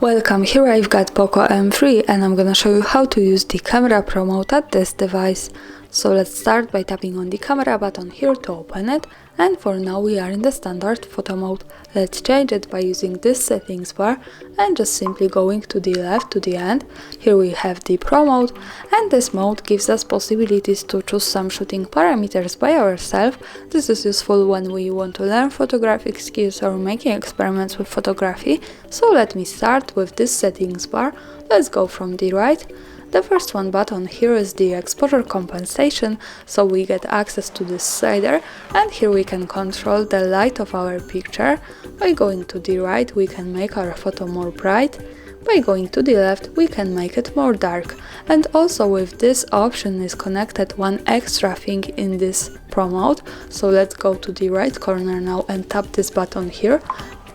Welcome, here I've got Poco M3 and I'm gonna show you how to use the camera promote at this device. So let's start by tapping on the camera button here to open it, and for now we are in the standard photo mode. Let's change it by using this settings bar and just simply going to the left to the end. Here we have the pro mode, and this mode gives us possibilities to choose some shooting parameters by ourselves. This is useful when we want to learn photographic skills or making experiments with photography. So let me start with this settings bar. Let's go from the right. The first one button here is the exposure compensation, so we get access to this slider, and here we can control the light of our picture. By going to the right we can make our photo more bright, by going to the left we can make it more dark. And also with this option is connected one extra thing in this pro mode, so let's go to the right corner now and tap this button here.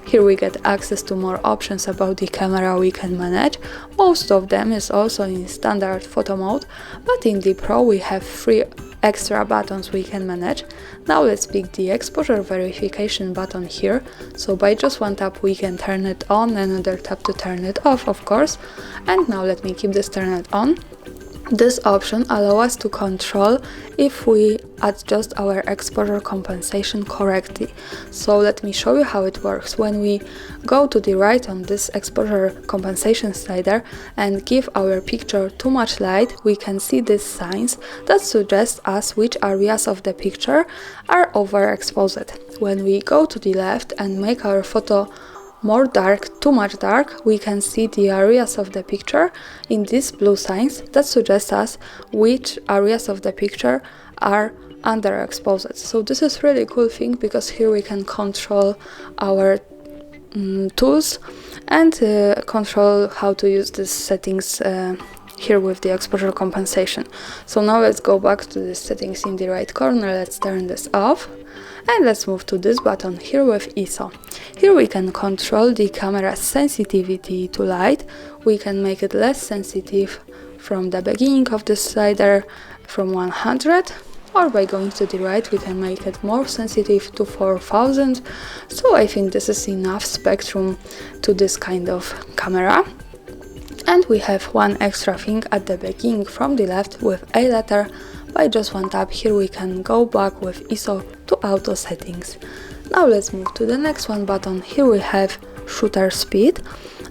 Here we get access to more options about the camera we can manage. Most of them is also in standard photo mode, but in the Pro we have 3 extra buttons we can manage. Now let's pick the exposure verification button here. So by just one tap we can turn it on, another tap to turn it off, of course. And now let me keep this turned on. This option allows us to control if we adjust our exposure compensation correctly. So let me show you how it works. When we go to the right on this exposure compensation slider and give our picture too much light, we can see these signs that suggest us which areas of the picture are overexposed. When we go to the left and make our photo more dark, too much dark, we can see the areas of the picture in these blue signs that suggest us which areas of the picture are underexposed. So this is really cool thing, because here we can control our tools and control how to use these settings here with the exposure compensation. So now let's go back to the settings in the right corner. Let's turn this off. And let's move to this button here with ISO. Here we can control the camera's sensitivity to light. We can make it less sensitive from the beginning of the slider from 100, or by going to the right we can make it more sensitive to 4000. So I think this is enough spectrum to this kind of camera. And we have one extra thing at the beginning from the left with A letter. By just one tap here we can go back with ISO to auto settings. Now let's move to the next one button. Here we have shutter speed,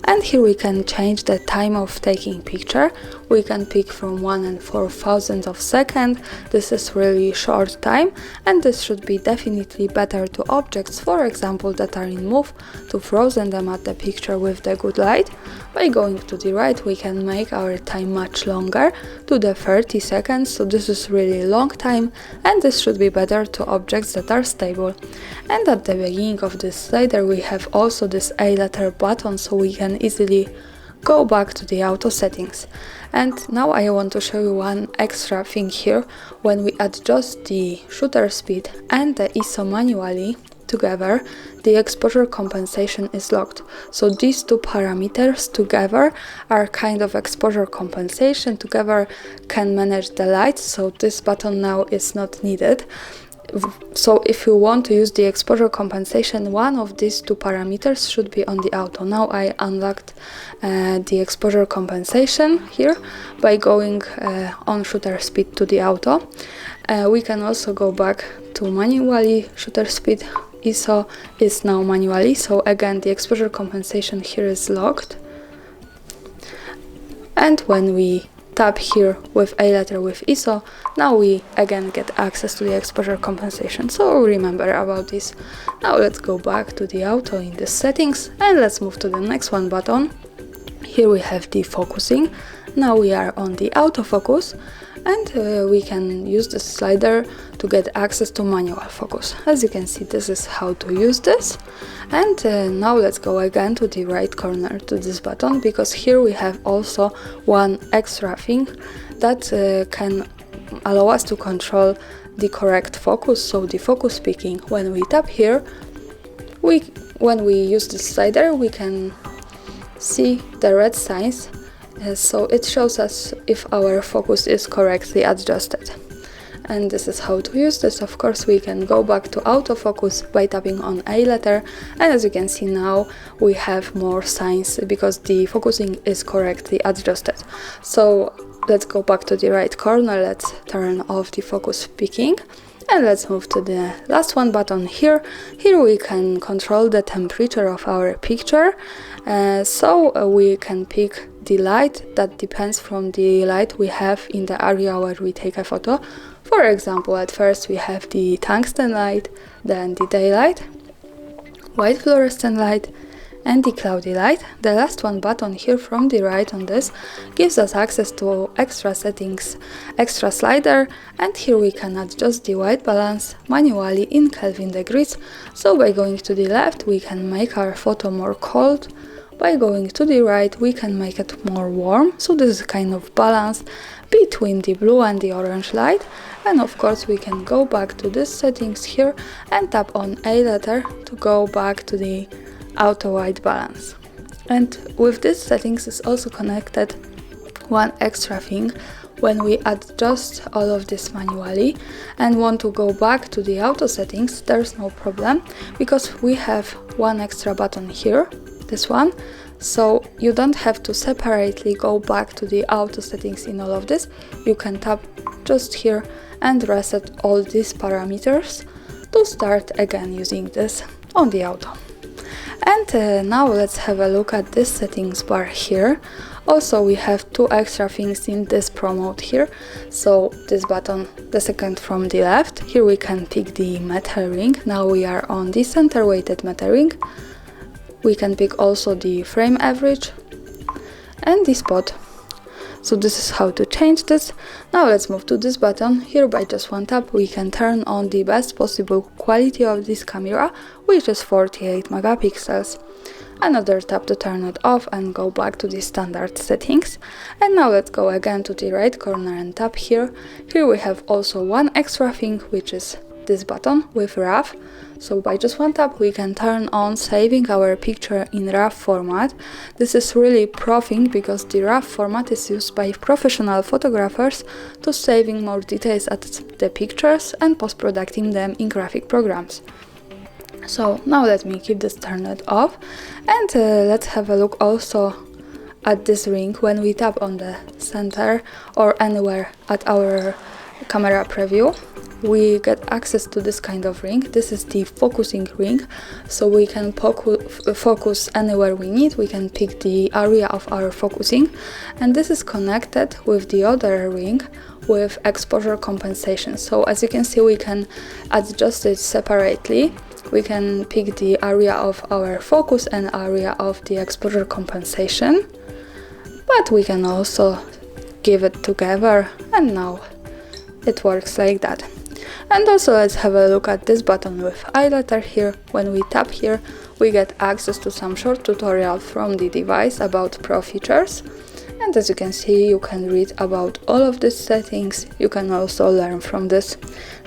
and here we can change the time of taking picture. We can pick from 1 4/1000 of second. This is really short time, and this should be definitely better to objects, for example, that are in move, to frozen them at the picture with the good light. By going to the right we can make our time much longer, to the 30 seconds, so this is really long time, and this should be better to objects that are stable. And at the beginning of this slider we have also this A letter button, so we can easily go back to the auto settings. And now I want to show you one extra thing here. When we adjust the shutter speed and the ISO manually together, the exposure compensation is locked. So these two parameters together are kind of exposure compensation, together can manage the light, so this button now is not needed. So if you want to use the exposure compensation, one of these two parameters should be on the auto. Now I unlocked the exposure compensation here by going on shutter speed to the auto. We can also go back to manually shutter speed. ISO is now manually, so again the exposure compensation here is locked. And when we tap here with A letter with ISO, now we again get access to the exposure compensation, so remember about this. Now let's go back to the auto in the settings and let's move to the next one button. Here we have the focusing. Now we are on the autofocus, and we can use the slider to get access to manual focus. As you can see, this is how to use this. And now let's go again to the right corner to this button, because here we have also one extra thing that can allow us to control the correct focus, so the focus picking. When we tap here, when we use the slider, we can see the red signs, so it shows us if our focus is correctly adjusted. and this is how to use this. Of course, we can go back to autofocus by tapping on A letter, and as you can see now we have more signs because the focusing is correctly adjusted. So let's go back to the right corner, let's turn off the focus picking, and let's move to the last one button here. Here we can control the temperature of our picture, so we can pick the light that depends from the light we have in the area where we take a photo. For example, at first we have the tungsten light, then the daylight, white fluorescent light, and the cloudy light. The last one button here from the right on this gives us access to extra settings, extra slider, and here we can adjust the white balance manually in Kelvin degrees. So by going to the left we can make our photo more cold, by going to the right we can make it more warm, so this is kind of balance between the blue and the orange light. And of course we can go back to these settings here and tap on A letter to go back to the auto white balance. And with these settings is also connected one extra thing. When we adjust all of this manually and want to go back to the auto settings, there's no problem because we have one extra button here, this one, so you don't have to separately go back to the auto settings in all of this. You can tap just here and reset all these parameters to start again using this on the auto. And now let's have a look at this settings bar here. Also we have two extra things in this Pro mode here. So this button, the second from the left, here we can pick the metal ring. Now we are on the center weighted metal ring. We can pick also the frame average and the spot. So this is how to change this. Now let's move to this button. Here by just one tap we can turn on the best possible quality of this camera, which is 48 megapixels. Another tap to turn it off and go back to the standard settings. And now let's go again to the right corner and tap here. Here we have also one extra thing, which is this button with RAW. So by just one tap we can turn on saving our picture in RAW format. This is really pro thing because the RAW format is used by professional photographers to saving more details at the pictures and post-producing them in graphic programs. So now let me keep this turned off, and let's have a look also at this ring. When we tap on the center or anywhere at our camera preview, we get access to this kind of ring. This is the focusing ring, so we can focus anywhere we need. We can pick the area of our focusing, and this is connected with the other ring with exposure compensation. So as you can see, we can adjust it separately. We can pick the area of our focus and area of the exposure compensation, but we can also give it together, and now it works like that. And also let's have a look at this button with I letter here. When we tap here we get access to some short tutorial from the device about Pro features, and as you can see you can read about all of these settings. You can also learn from this.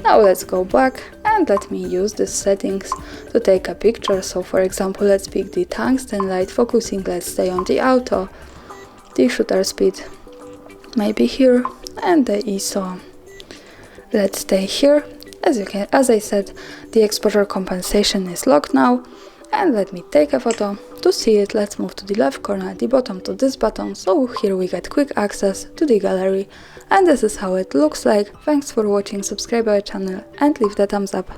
Now let's go back and let me use these settings to take a picture. So for example, let's pick the tungsten light focusing, let's stay on the auto, the shutter speed maybe here, and the ISO, let's stay here. As I said, the exposure compensation is locked now, and let me take a photo. To see it, let's move to the left corner at the bottom to this button, so here we get quick access to the gallery, and this is how it looks like. Thanks for watching, subscribe our channel and leave the thumbs up.